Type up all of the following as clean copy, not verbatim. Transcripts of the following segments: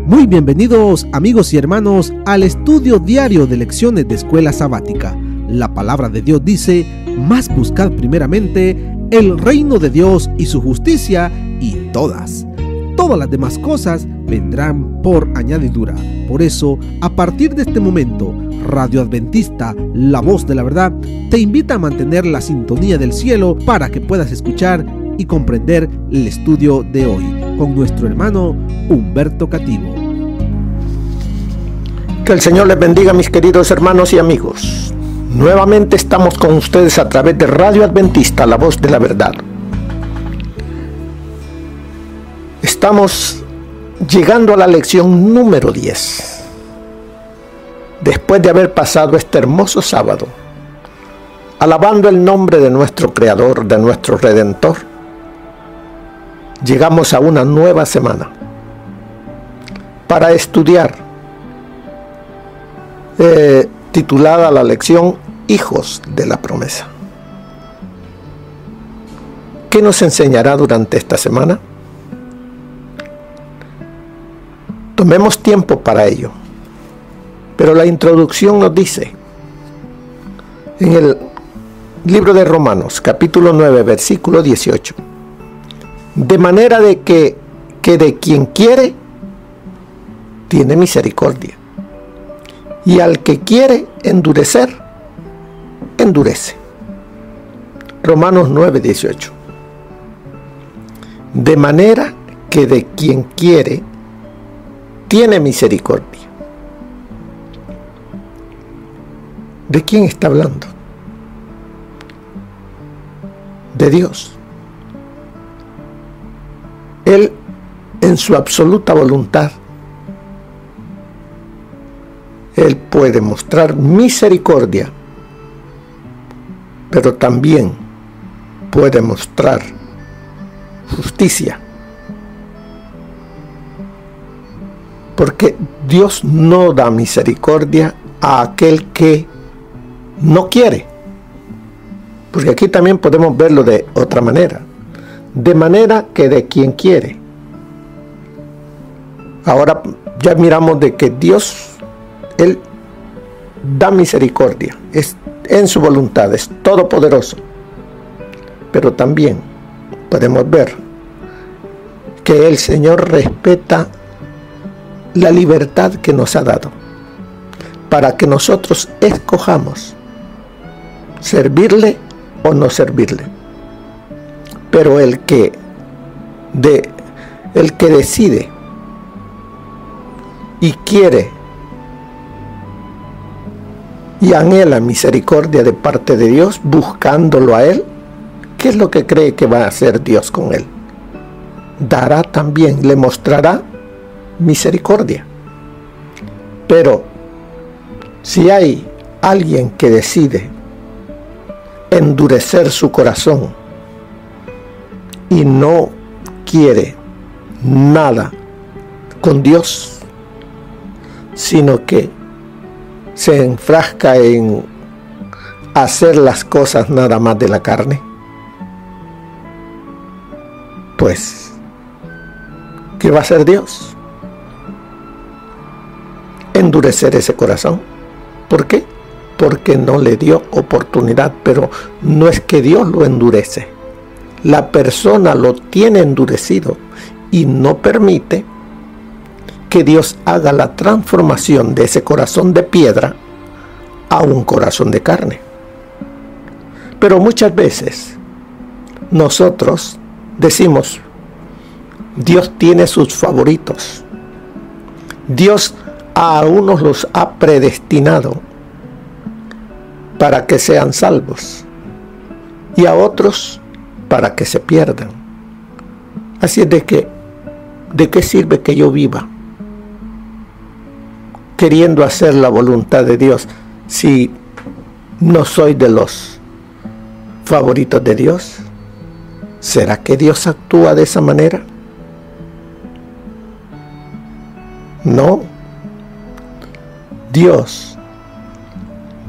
Muy bienvenidos amigos y hermanos al estudio diario de lecciones de Escuela Sabática. La palabra de Dios dice: mas buscad primeramente el reino de Dios y su justicia, y todas las demás cosas vendrán por añadidura. Por eso, a partir de este momento, Radio Adventista, la voz de la verdad, te invita a mantener la sintonía del cielo para que puedas escuchar y comprender el estudio de hoy con nuestro hermano Humberto Cativo. Que el Señor les bendiga, mis queridos hermanos y amigos. Nuevamente estamos con ustedes a través de Radio Adventista, la voz de la verdad. Estamos llegando a la lección número 10. Después de haber pasado este hermoso sábado, alabando el nombre de nuestro Creador, de nuestro Redentor, llegamos a una nueva semana para estudiar, titulada la lección Hijos de la Promesa. ¿Qué nos enseñará durante esta semana? Tomemos tiempo para ello. Pero la introducción nos dice, en el libro de Romanos, capítulo 9, versículo 18, de manera de que de quien quiere, tiene misericordia, y al que quiere endurecer, endurece. Romanos 9, 18. De manera que de quien quiere, tiene misericordia. ¿De quién está hablando? De Dios. Él, en su absoluta voluntad, Él puede mostrar misericordia, pero también puede mostrar justicia. Porque Dios no da misericordia a aquel que no quiere. Porque aquí también podemos verlo de otra manera. De manera que de quien quiere. Ahora ya miramos de que Dios, Él da misericordia. Es en su voluntad, es todopoderoso. Pero también podemos ver que el Señor respeta la libertad que nos ha dado para que nosotros escojamos servirle o no servirle. Pero el que decide y quiere y anhela misericordia de parte de Dios, buscándolo a Él, ¿qué es lo que cree que va a hacer Dios con él? Dará también, le mostrará misericordia. Pero si hay alguien que decide endurecer su corazón y no quiere nada con Dios, sino que se enfrasca en hacer las cosas nada más de la carne, pues, ¿qué va a hacer Dios? Endurecer ese corazón. ¿Por qué? Porque no le dio oportunidad. Pero no es que Dios lo endurece. La persona lo tiene endurecido y no permite que Dios haga la transformación de ese corazón de piedra a un corazón de carne. Pero muchas veces nosotros decimos, Dios tiene sus favoritos. Dios a unos los ha predestinado para que sean salvos y a otros para que se pierdan. Así es de que, ¿de qué sirve que yo viva queriendo hacer la voluntad de Dios si no soy de los favoritos de Dios? ¿Será que Dios actúa de esa manera? No. Dios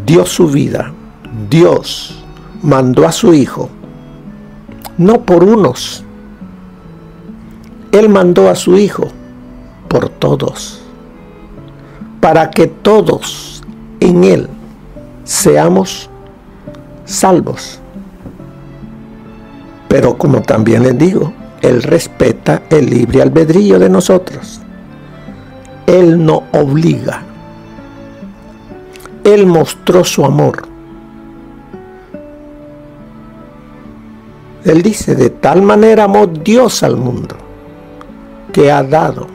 dio su vida. Dios mandó a su Hijo, no por unos. Él mandó a su Hijo por todos, para que todos en Él seamos salvos. Pero como también les digo, Él respeta el libre albedrío de nosotros. Él no obliga. Él mostró su amor. Él dice, de tal manera amó Dios al mundo, que ha dado,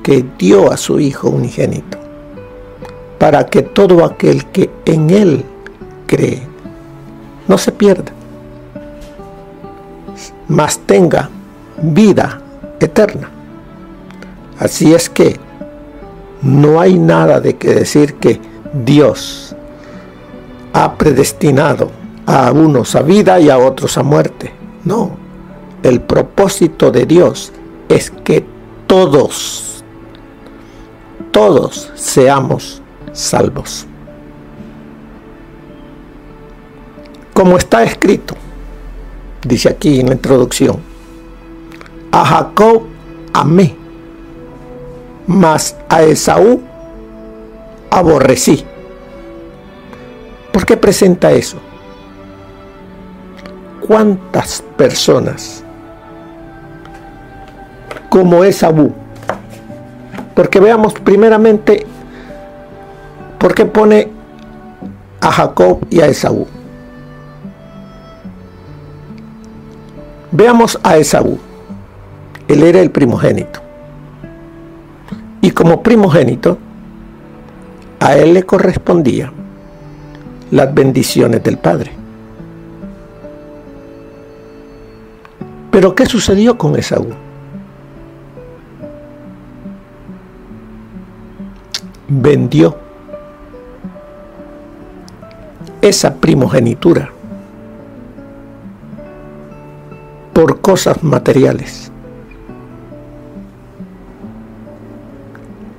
que dio a su Hijo unigénito, para que todo aquel que en Él cree no se pierda, mas tenga vida eterna. Así es que no hay nada de que decir que Dios ha predestinado a unos a vida y a otros a muerte. No, el propósito de Dios es que todos seamos salvos. Como está escrito, dice aquí en la introducción, a Jacob amé, mas a Esaú aborrecí. ¿Por qué presenta eso? ¿Cuántas personas como Esaú? Porque veamos primeramente por qué pone a Jacob y a Esaú. Veamos a Esaú. Él era el primogénito. Y como primogénito, a él le correspondía las bendiciones del Padre. Pero ¿qué sucedió con Esaú? Vendió esa primogenitura por cosas materiales.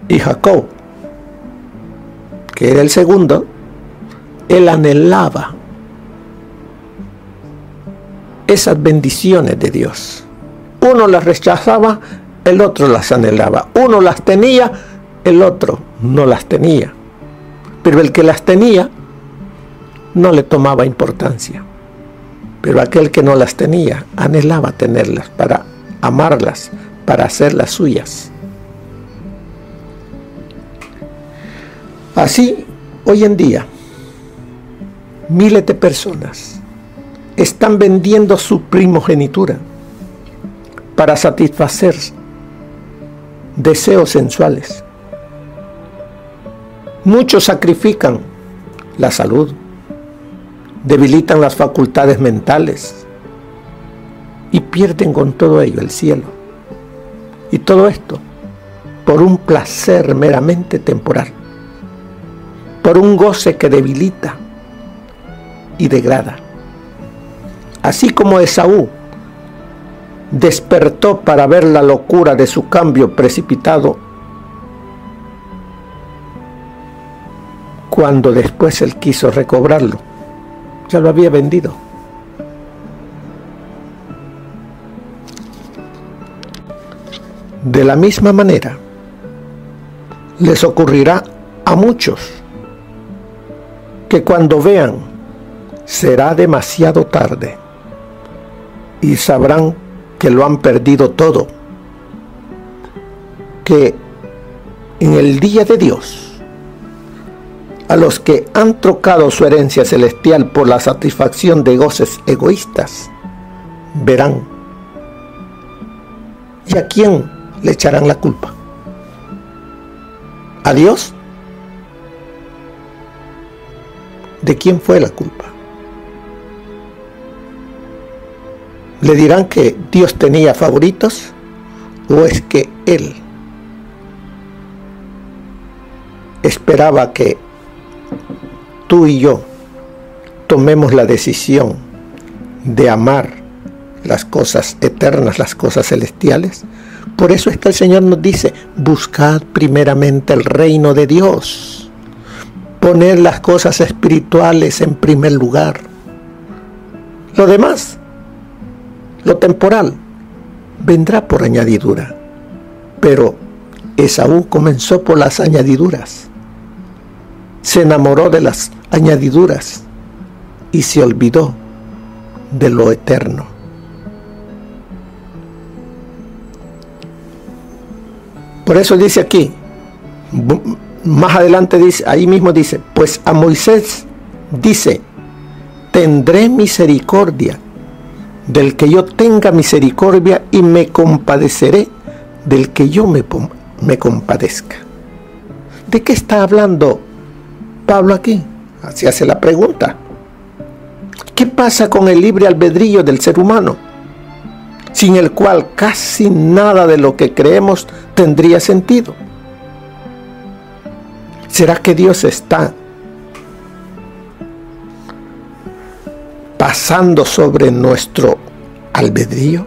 Y Jacob, que era el segundo, él anhelaba esas bendiciones de Dios. Uno las rechazaba, el otro las anhelaba. Uno las tenía, el otro no las tenía. Pero el que las tenía no le tomaba importancia. Pero aquel que no las tenía anhelaba tenerlas para amarlas, para hacerlas suyas. Así, hoy en día, miles de personas están vendiendo su primogenitura para satisfacer deseos sensuales. Muchos sacrifican la salud, debilitan las facultades mentales y pierden con todo ello el cielo. Y todo esto por un placer meramente temporal, por un goce que debilita y degrada. Así como Esaú despertó para ver la locura de su cambio precipitado, cuando después él quiso recobrarlo, ya lo había vendido. De la misma manera, les ocurrirá a muchos que cuando vean será demasiado tarde y sabrán que lo han perdido todo, que en el día de Dios, a los que han trocado su herencia celestial por la satisfacción de goces egoístas, verán. ¿Y a quién le echarán la culpa? ¿A Dios? ¿De quién fue la culpa? ¿Le dirán que Dios tenía favoritos? ¿O es que Él esperaba que tú y yo tomemos la decisión de amar las cosas eternas, las cosas celestiales? Por eso es que el Señor nos dice, buscad primeramente el reino de Dios, poner las cosas espirituales en primer lugar. Lo demás, lo temporal, vendrá por añadidura, pero Esaú comenzó por las añadiduras. Se enamoró de las añadiduras y se olvidó de lo eterno. Por eso dice aquí, más adelante dice, ahí mismo dice, pues a Moisés dice, tendré misericordia del que yo tenga misericordia y me compadeceré del que yo me compadezca. ¿De qué está hablando Pablo aquí? Así hace la pregunta. ¿Qué pasa con el libre albedrío del ser humano, sin el cual casi nada de lo que creemos tendría sentido? ¿Será que Dios está pasando sobre nuestro albedrío?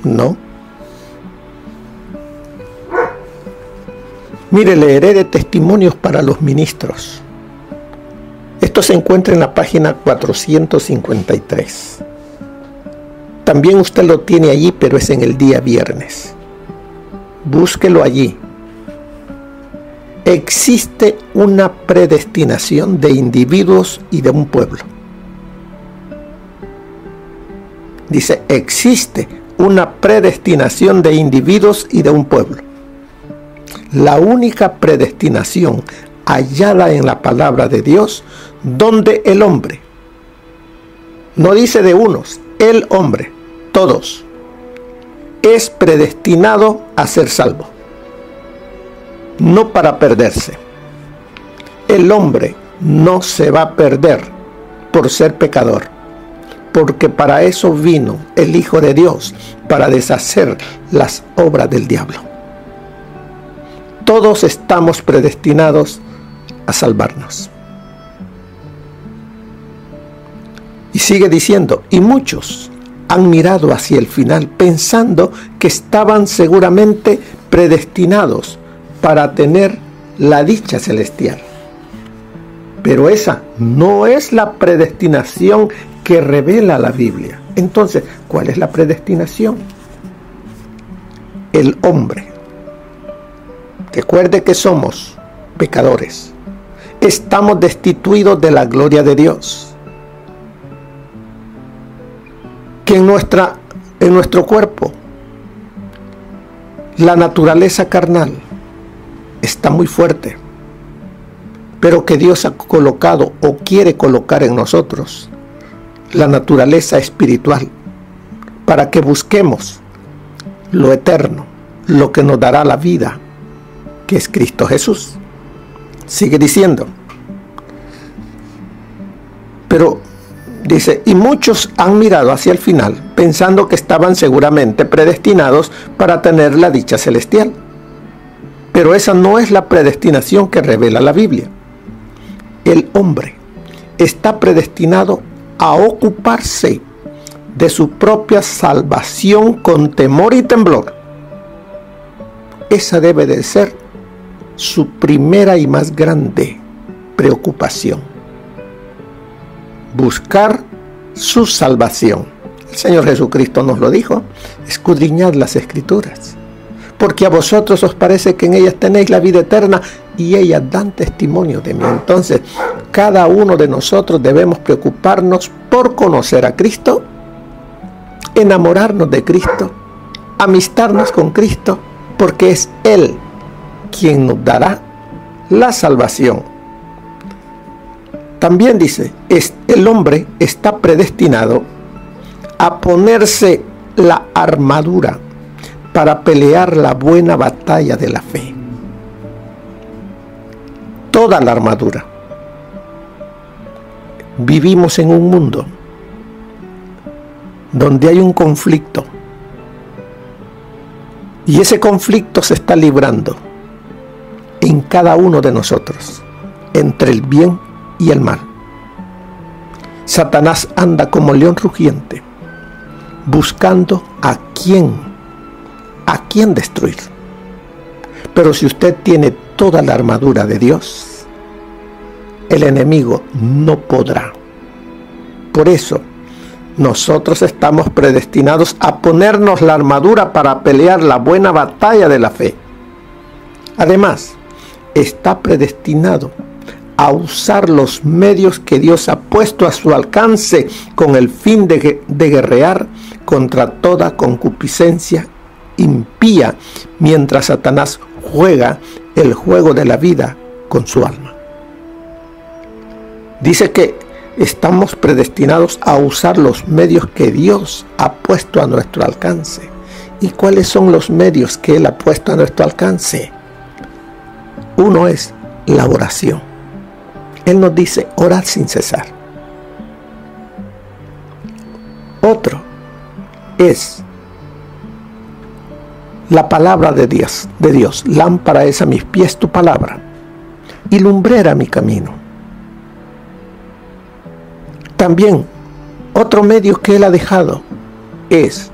No. Mire, leeré de testimonios para los ministros. Esto se encuentra en la página 453. También usted lo tiene allí, pero es en el día viernes. Búsquelo allí. Existe una predestinación de individuos y de un pueblo. Dice, existe una predestinación de individuos y de un pueblo. La única predestinación hallada en la palabra de Dios, donde el hombre, no dice de unos, el hombre, todos, es predestinado a ser salvo, no para perderse. El hombre no se va a perder por ser pecador, porque para eso vino el Hijo de Dios, para deshacer las obras del diablo. Todos estamos predestinados a salvarnos. Y sigue diciendo, y muchos han mirado hacia el final pensando que estaban seguramente predestinados para tener la dicha celestial. Pero esa no es la predestinación que revela la Biblia. Entonces, ¿cuál es la predestinación? El hombre. Recuerde que somos pecadores. Estamos destituidos de la gloria de Dios. Que en nuestro cuerpo la naturaleza carnal está muy fuerte, pero que Dios ha colocado o quiere colocar en nosotros la naturaleza espiritual para que busquemos lo eterno, lo que nos dará la vida, que es Cristo Jesús. Sigue diciendo, pero dice, y muchos han mirado hacia el final pensando que estaban seguramente predestinados para tener la dicha celestial. Pero esa no es la predestinación que revela la Biblia. El hombre está predestinado a ocuparse de su propia salvación con temor y temblor. Esa debe de ser su primera y más grande preocupación. Buscar su salvación. El Señor Jesucristo nos lo dijo, escudriñad las Escrituras, porque a vosotros os parece que en ellas tenéis la vida eterna y ellas dan testimonio de mí. Entonces, cada uno de nosotros debemos preocuparnos por conocer a Cristo, enamorarnos de Cristo, amistarnos con Cristo, porque es Él quien nos dará la salvación. También dice, el hombre está predestinado a ponerse la armadura para pelear la buena batalla de la fe. Toda la armadura. Vivimos en un mundo donde hay un conflicto, y ese conflicto se está librando en cada uno de nosotros, entre el bien y el mal. Satanás anda como león rugiente, buscando a quién destruir. Pero si usted tiene toda la armadura de Dios, el enemigo no podrá. Por eso, nosotros estamos predestinados a ponernos la armadura para pelear la buena batalla de la fe. Además, está predestinado a usar los medios que Dios ha puesto a su alcance con el fin de guerrear contra toda concupiscencia impía, mientras Satanás juega el juego de la vida con su alma. Dice que estamos predestinados a usar los medios que Dios ha puesto a nuestro alcance. ¿Y cuáles son los medios que Él ha puesto a nuestro alcance? Uno es la oración. Él nos dice, orad sin cesar. Otro es la palabra de Dios. Lámpara es a mis pies tu palabra y lumbrera mi camino. También otro medio que Él ha dejado es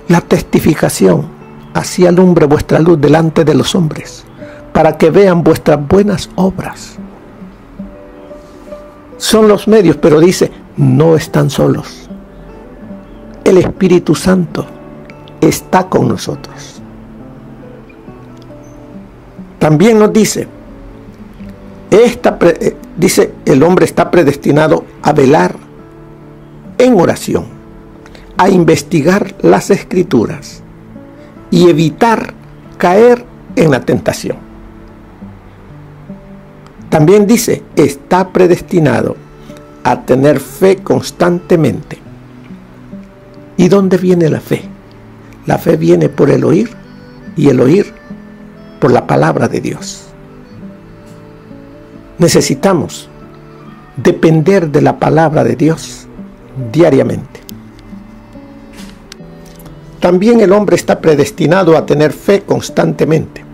la testificación. Así alumbre vuestra luz delante de los hombres, para que vean vuestras buenas obras. Son los medios, pero dice, no están solos. El Espíritu Santo está con nosotros. También nos dice, dice, el hombre está predestinado a velar en oración, a investigar las Escrituras y evitar caer en la tentación. También dice, está predestinado a tener fe constantemente. ¿Y dónde viene la fe? La fe viene por el oír, y el oír por la palabra de Dios. Necesitamos depender de la palabra de Dios diariamente. También el hombre está predestinado a tener fe constantemente.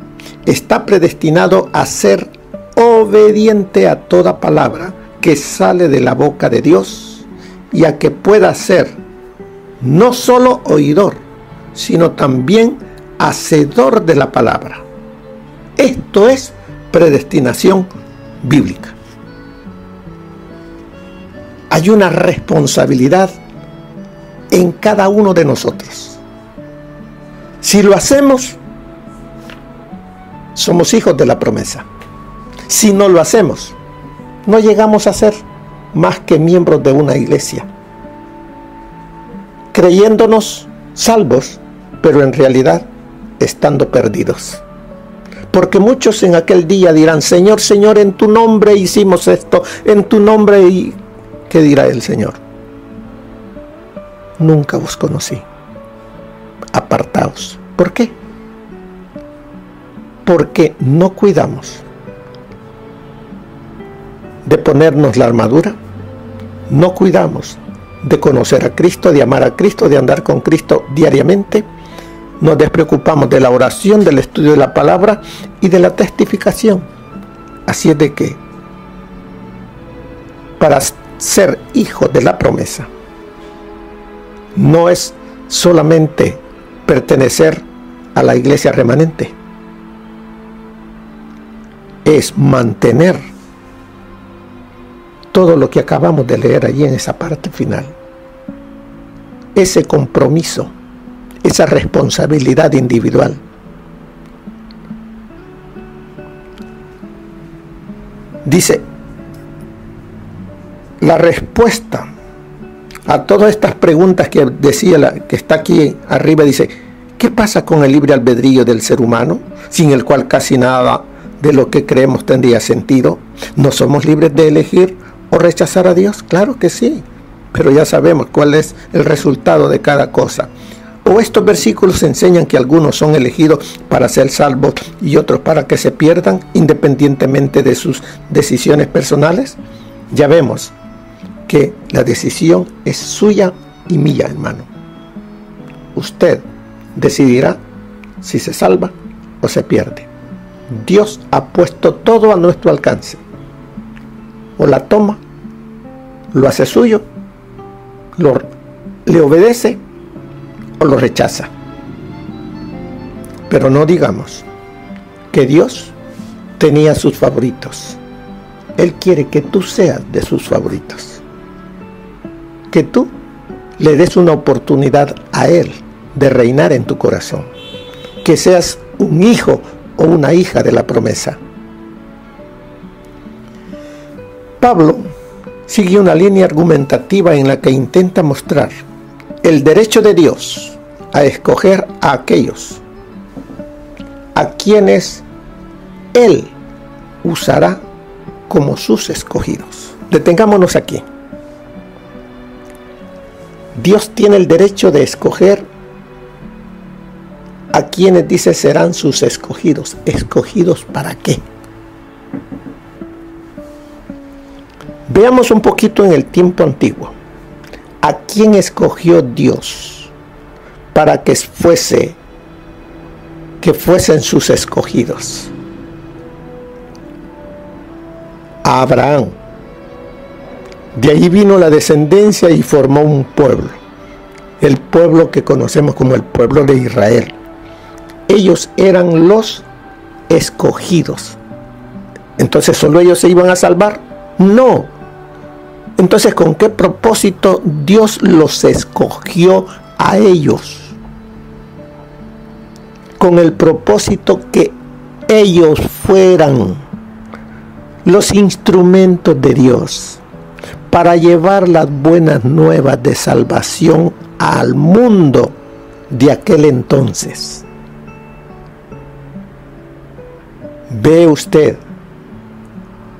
Está predestinado a ser obediente a toda palabra que sale de la boca de Dios y a que pueda ser no solo oidor, sino también hacedor de la palabra. Esto es predestinación bíblica. Hay una responsabilidad en cada uno de nosotros. Si lo hacemos, somos hijos de la promesa. Si no lo hacemos, no llegamos a ser más que miembros de una iglesia, creyéndonos salvos, pero en realidad estando perdidos. Porque muchos en aquel día dirán, Señor, Señor, en tu nombre hicimos esto, en tu nombre. ¿Y qué dirá el Señor? Nunca os conocí. Apartaos. ¿Por qué? Porque no cuidamos de ponernos la armadura, no cuidamos de conocer a Cristo, de amar a Cristo, de andar con Cristo diariamente. Nos despreocupamos de la oración, del estudio de la palabra y de la testificación. Así es de que para ser hijo de la promesa no es solamente pertenecer a la iglesia remanente, es mantener todo lo que acabamos de leer allí en esa parte final. Ese compromiso, esa responsabilidad individual. Dice, la respuesta a todas estas preguntas que decía, que está aquí arriba, dice, ¿qué pasa con el libre albedrío del ser humano, sin el cual casi nada de lo que creemos tendría sentido? ¿No somos libres de elegir o rechazar a Dios? Claro que sí, pero ya sabemos cuál es el resultado de cada cosa. ¿O estos versículos enseñan que algunos son elegidos para ser salvos y otros para que se pierdan independientemente de sus decisiones personales? Ya vemos que la decisión es suya y mía, hermano. Usted decidirá si se salva o se pierde. Dios ha puesto todo a nuestro alcance. O la toma, lo hace suyo, le obedece o lo rechaza. Pero no digamos que Dios tenía sus favoritos. Él quiere que tú seas de sus favoritos. que tú le des una oportunidad a Él de reinar en tu corazón. Que seas un hijo o una hija de la promesa. Pablo sigue una línea argumentativa en la que intenta mostrar el derecho de Dios a escoger a aquellos a quienes Él usará como sus escogidos. Detengámonos aquí. Dios tiene el derecho de escoger a quienes dice serán sus escogidos. ¿Escogidos para qué? Veamos un poquito en el tiempo antiguo. ¿A quién escogió Dios para que fuesen sus escogidos? A Abraham. De ahí vino la descendencia y formó un pueblo. El pueblo que conocemos como el pueblo de Israel. Ellos eran los escogidos. Entonces, ¿solo ellos se iban a salvar? No. Entonces, ¿con qué propósito Dios los escogió a ellos? Con el propósito que ellos fueran los instrumentos de Dios para llevar las buenas nuevas de salvación al mundo de aquel entonces. ¿Ve usted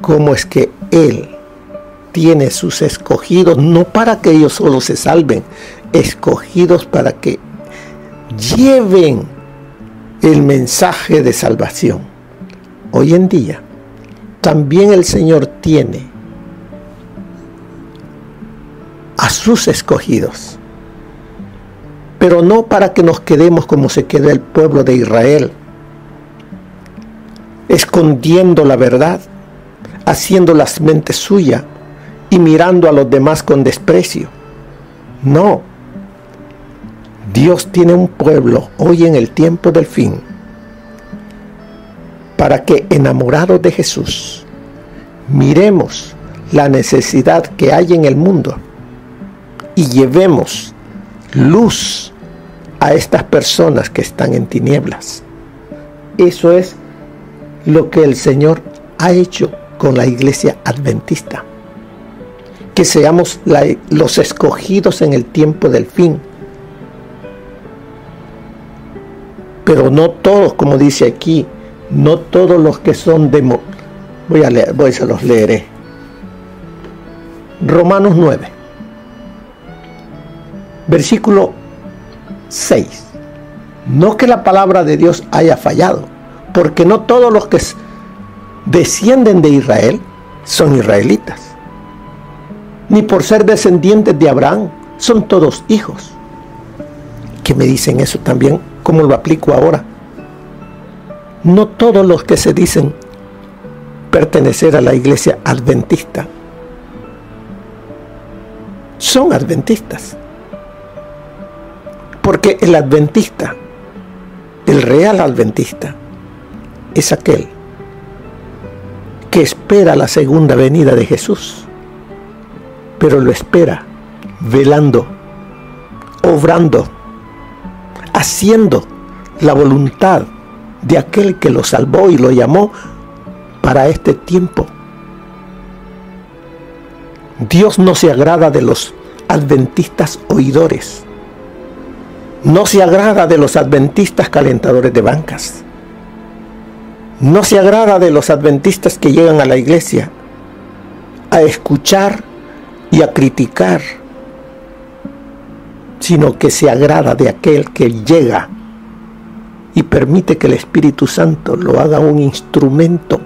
cómo es que Él tiene sus escogidos? No para que ellos solo se salven, escogidos para que lleven el mensaje de salvación. Hoy en día, también el Señor tiene a sus escogidos, pero no para que nos quedemos como se quedó el pueblo de Israel, escondiendo la verdad, haciendo las mentes suyas y mirando a los demás con desprecio. No. Dios tiene un pueblo hoy en el tiempo del fin para que, enamorados de Jesús, miremos la necesidad que hay en el mundo y llevemos luz a estas personas que están en tinieblas. Eso es lo que el Señor ha hecho con la iglesia adventista. Que seamos los escogidos en el tiempo del fin. Pero no todos, como dice aquí, no todos los que son se los leeré. Romanos 9, versículo 6. No que la palabra de Dios haya fallado, porque no todos los que descienden de Israel son israelitas, ni por ser descendientes de Abraham son todos hijos. ¿Qué me dicen eso también? ¿Cómo lo aplico ahora? No todos los que se dicen pertenecer a la iglesia adventista son adventistas, porque el adventista, el real adventista, es aquel que espera la segunda venida de Jesús, pero lo espera velando, obrando, haciendo la voluntad de aquel que lo salvó y lo llamó para este tiempo. Dios no se agrada de los adventistas oidores, no se agrada de los adventistas calentadores de bancas, no se agrada de los adventistas que llegan a la iglesia a escuchar y a criticar, sino que se agrada de aquel que llega y permite que el Espíritu Santo lo haga un instrumento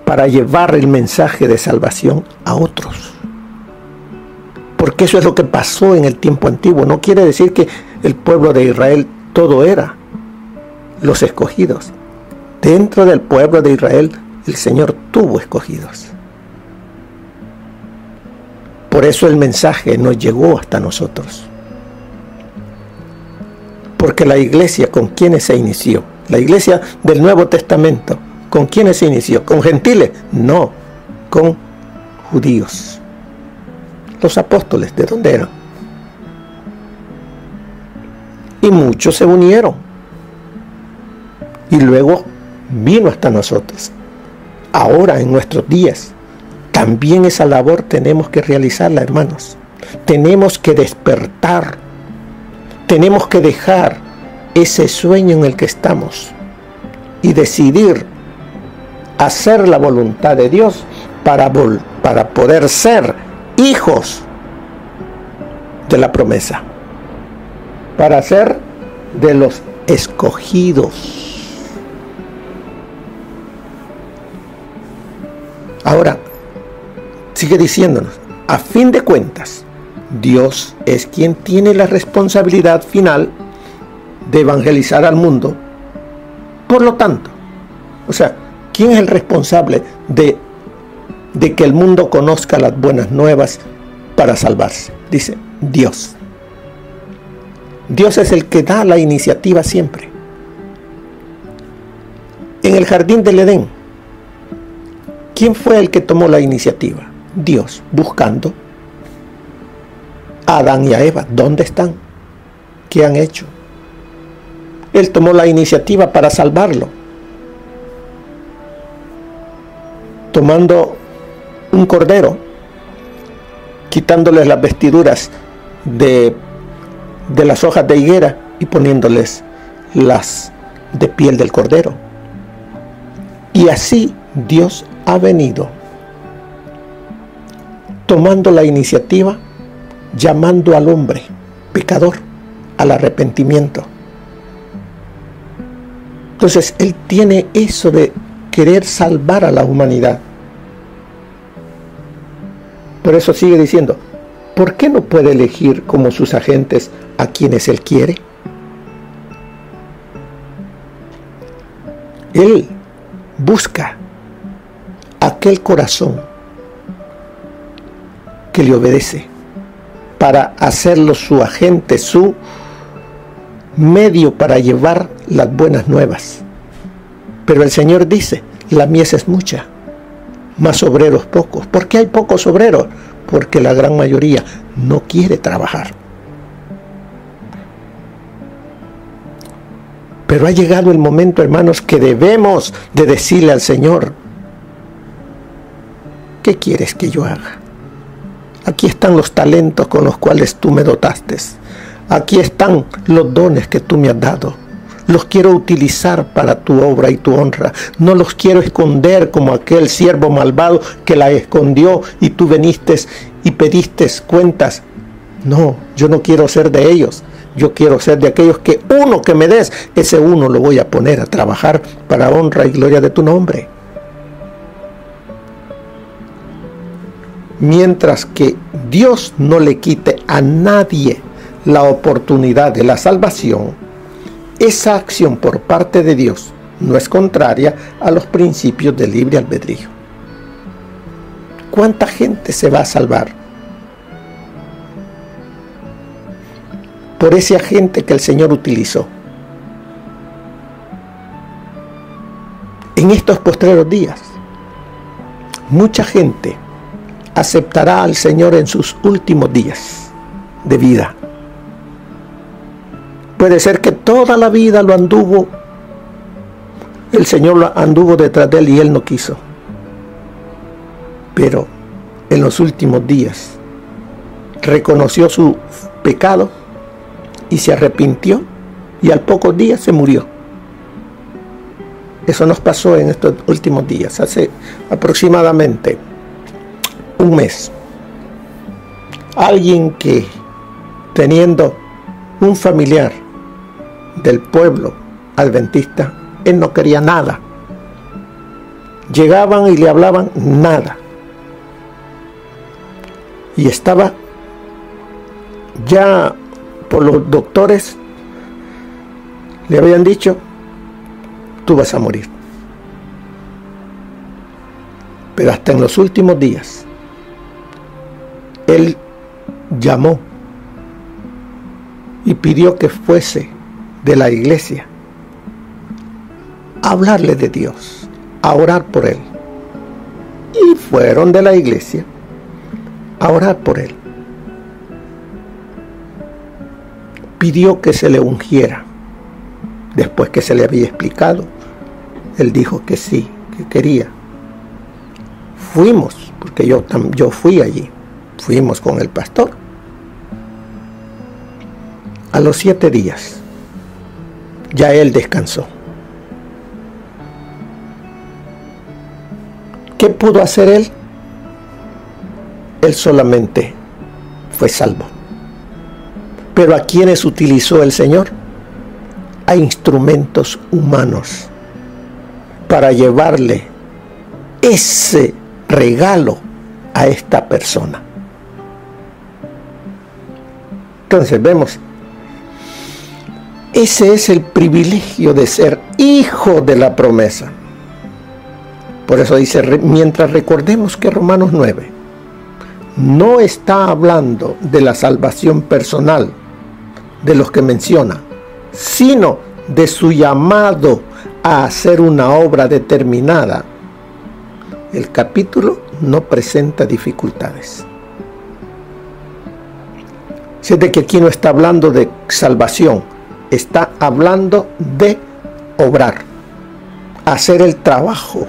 para llevar el mensaje de salvación a otros. Porque eso es lo que pasó en el tiempo antiguo. No quiere decir que el pueblo de Israel todo era los escogidos. Dentro del pueblo de Israel el Señor tuvo escogidos. Por eso el mensaje no llegó hasta nosotros. Porque la iglesia, ¿con quiénes se inició? La iglesia del Nuevo Testamento, ¿con quiénes se inició? ¿Con gentiles? No, con judíos. Los apóstoles, ¿de dónde eran? Y muchos se unieron. Y luego vino hasta nosotros. Ahora, en nuestros días, también esa labor tenemos que realizarla, hermanos. Tenemos que despertar. Tenemos que dejar ese sueño en el que estamos y decidir hacer la voluntad de Dios para poder ser hijos de la promesa, para ser de los escogidos. Ahora, sigue diciéndonos, a fin de cuentas, Dios es quien tiene la responsabilidad final de evangelizar al mundo. Por lo tanto, ¿quién es el responsable de que el mundo conozca las buenas nuevas para salvarse? Dice Dios. Dios es el que da la iniciativa siempre. En el jardín del Edén, ¿quién fue el que tomó la iniciativa? Dios, buscando a Adán y a Eva. ¿Dónde están? ¿Qué han hecho? Él tomó la iniciativa para salvarlo, tomando un cordero, quitándoles las vestiduras de las hojas de higuera y poniéndoles las de piel del cordero. Y así Dios ha venido tomando la iniciativa, llamando al hombre pecador al arrepentimiento. Entonces Él tiene eso de querer salvar a la humanidad. Por eso sigue diciendo, ¿por qué no puede elegir como sus agentes a quienes Él quiere? Él busca aquel corazón que le obedece para hacerlo su agente, su medio para llevar las buenas nuevas. Pero el Señor dice, la mies es mucha, mas obreros pocos. ¿Por qué hay pocos obreros? Porque la gran mayoría no quiere trabajar. Pero ha llegado el momento, hermanos, que debemos de decirle al Señor, ¿qué quieres que yo haga? Aquí están los talentos con los cuales tú me dotaste. Aquí están los dones que tú me has dado. Los quiero utilizar para tu obra y tu honra. No los quiero esconder como aquel siervo malvado que la escondió y tú viniste y pediste cuentas. No, yo no quiero ser de ellos. Yo quiero ser de aquellos que uno que me des, ese uno lo voy a poner a trabajar para honra y gloria de tu nombre. Mientras que Dios no le quite a nadie la oportunidad de la salvación, esa acción por parte de Dios no es contraria a los principios del libre albedrío. ¿Cuánta gente se va a salvar por ese agente que el Señor utilizó? En estos postreros días, mucha gente aceptará al Señor en sus últimos días de vida. Puede ser que toda la vida el Señor anduvo detrás de él y él no quiso. Pero en los últimos días reconoció su pecado y se arrepintió y al pocos días se murió. Eso nos pasó en estos últimos días, hace aproximadamente un mes. Alguien que, teniendo un familiar del pueblo adventista, él no quería nada. Llegaban y le hablaban nada. Y estaba ya por los doctores, le habían dicho, tú vas a morir. Pero hasta en los últimos días, él llamó y pidió que fuese de la iglesia a hablarle de Dios, a orar por él. Y fueron de la iglesia a orar por él. pidió que se le ungiera. Después que se le había explicado, él dijo que sí, que quería. Fuimos, porque yo fui allí, fuimos con el pastor. A los 7 días, ya él descansó. ¿Qué pudo hacer él? Él solamente fue salvo. Pero ¿a quiénes utilizó el Señor? A instrumentos humanos para llevarle ese regalo a esta persona. Entonces vemos, ese es el privilegio de ser hijo de la promesa. Por eso dice, mientras recordemos que Romanos 9 no está hablando de la salvación personal de los que menciona, sino de su llamado a hacer una obra determinada. El capítulo no presenta dificultades. Es de que aquí no está hablando de salvación, está hablando de obrar, hacer el trabajo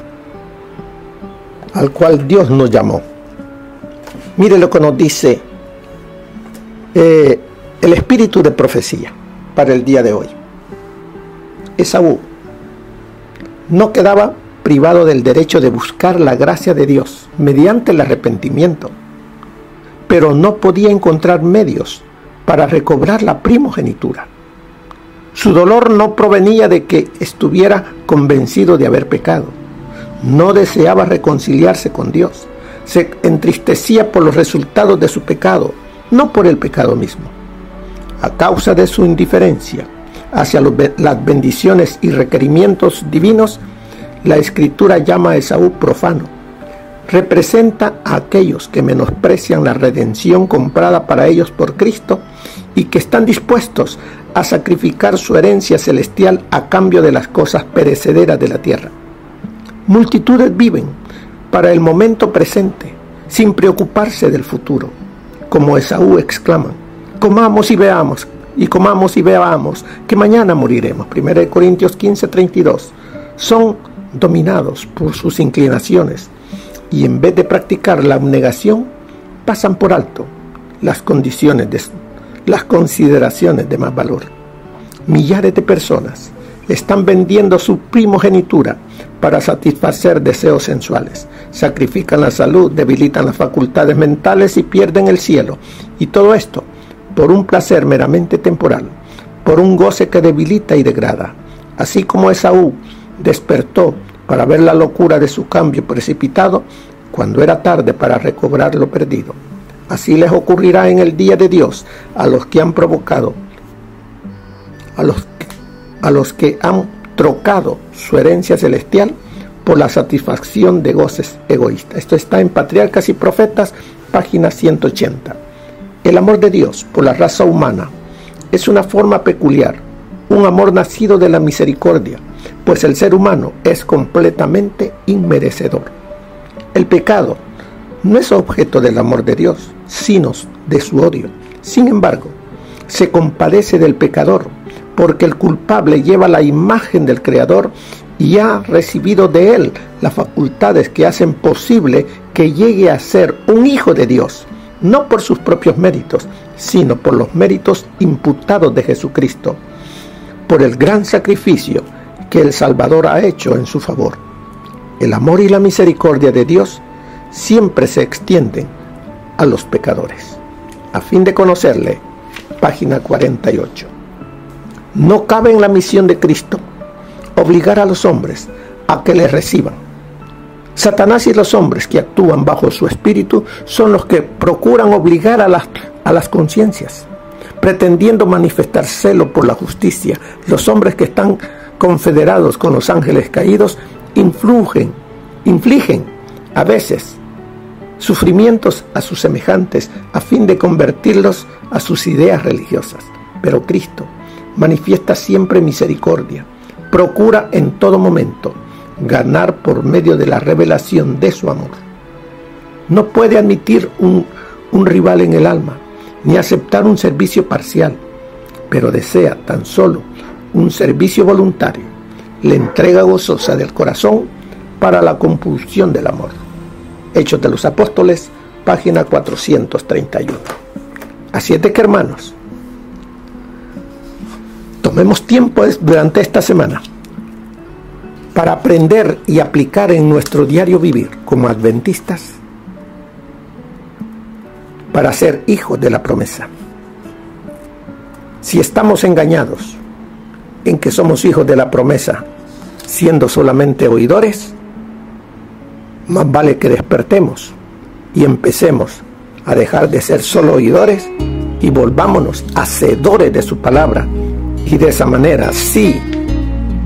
al cual Dios nos llamó. Mire lo que nos dice el espíritu de profecía para el día de hoy. Esaú no quedaba privado del derecho de buscar la gracia de Dios mediante el arrepentimiento, pero no podía encontrar medios para recobrar la primogenitura. Su dolor no provenía de que estuviera convencido de haber pecado. No deseaba reconciliarse con Dios. Se entristecía por los resultados de su pecado, no por el pecado mismo. A causa de su indiferencia hacia las bendiciones y requerimientos divinos, la Escritura llama a Esaú profano. Representa a aquellos que menosprecian la redención comprada para ellos por Cristo y que están dispuestos a sacrificar su herencia celestial a cambio de las cosas perecederas de la tierra. Multitudes viven para el momento presente, sin preocuparse del futuro. Como Esaú exclaman, comamos y veamos, que mañana moriremos. 1 Corintios 15:32. Son dominados por sus inclinaciones y en vez de practicar la abnegación, pasan por alto las consideraciones de más valor. Millares de personas están vendiendo su primogenitura para satisfacer deseos sensuales. Sacrifican la salud, debilitan las facultades mentales y pierden el cielo. Y todo esto por un placer meramente temporal, por un goce que debilita y degrada. Así como Esaú despertó para ver la locura de su cambio precipitado cuando era tarde para recobrar lo perdido. Así les ocurrirá en el día de Dios a los que han provocado, a los que han trocado su herencia celestial por la satisfacción de goces egoístas. Esto está en Patriarcas y Profetas, página 180. El amor de Dios por la raza humana es una forma peculiar, un amor nacido de la misericordia, pues el ser humano es completamente inmerecedor. El pecado no es objeto del amor de Dios, sino de su odio. Sin embargo, se compadece del pecador, porque el culpable lleva la imagen del Creador y ha recibido de él las facultades que hacen posible que llegue a ser un hijo de Dios, no por sus propios méritos, sino por los méritos imputados de Jesucristo, por el gran sacrificio que el Salvador ha hecho en su favor. El amor y la misericordia de Dios siempre se extienden a los pecadores. A fin de conocerle, página 48. No cabe en la misión de Cristo obligar a los hombres a que le reciban. Satanás y los hombres que actúan bajo su espíritu son los que procuran obligar a las conciencias, pretendiendo manifestar celo por la justicia. Los hombres que están confederados con los ángeles caídos infligen a veces sufrimientos a sus semejantes a fin de convertirlos a sus ideas religiosas. Pero Cristo manifiesta siempre misericordia, procura en todo momento ganar por medio de la revelación de su amor. No puede admitir un rival en el alma, ni aceptar un servicio parcial. pero desea tan solo un servicio voluntario, la entrega gozosa del corazón para la compulsión del amor. Hechos de los Apóstoles, página 431. Así es de que, hermanos, tomemos tiempo durante esta semana para aprender y aplicar en nuestro diario vivir como adventistas para ser hijos de la promesa. Si estamos engañados en que somos hijos de la promesa, siendo solamente oidores, más vale que despertemos y empecemos a dejar de ser solo oidores y volvámonos hacedores de su palabra, y de esa manera sí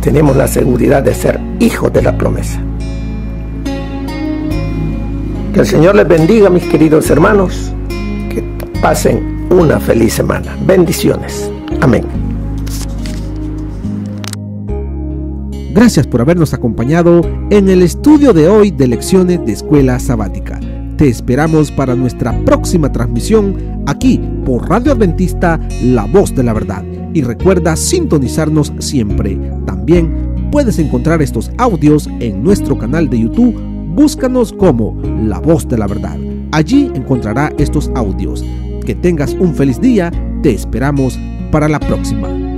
tenemos la seguridad de ser hijos de la promesa. Que el Señor les bendiga, mis queridos hermanos, que pasen una feliz semana. Bendiciones. Amén. Gracias por habernos acompañado en el estudio de hoy de lecciones de Escuela Sabática. Te esperamos para nuestra próxima transmisión aquí por Radio Adventista, La Voz de la Verdad. Y recuerda sintonizarnos siempre. También puedes encontrar estos audios en nuestro canal de YouTube. Búscanos como La Voz de la Verdad. Allí encontrará estos audios. Que tengas un feliz día. Te esperamos para la próxima.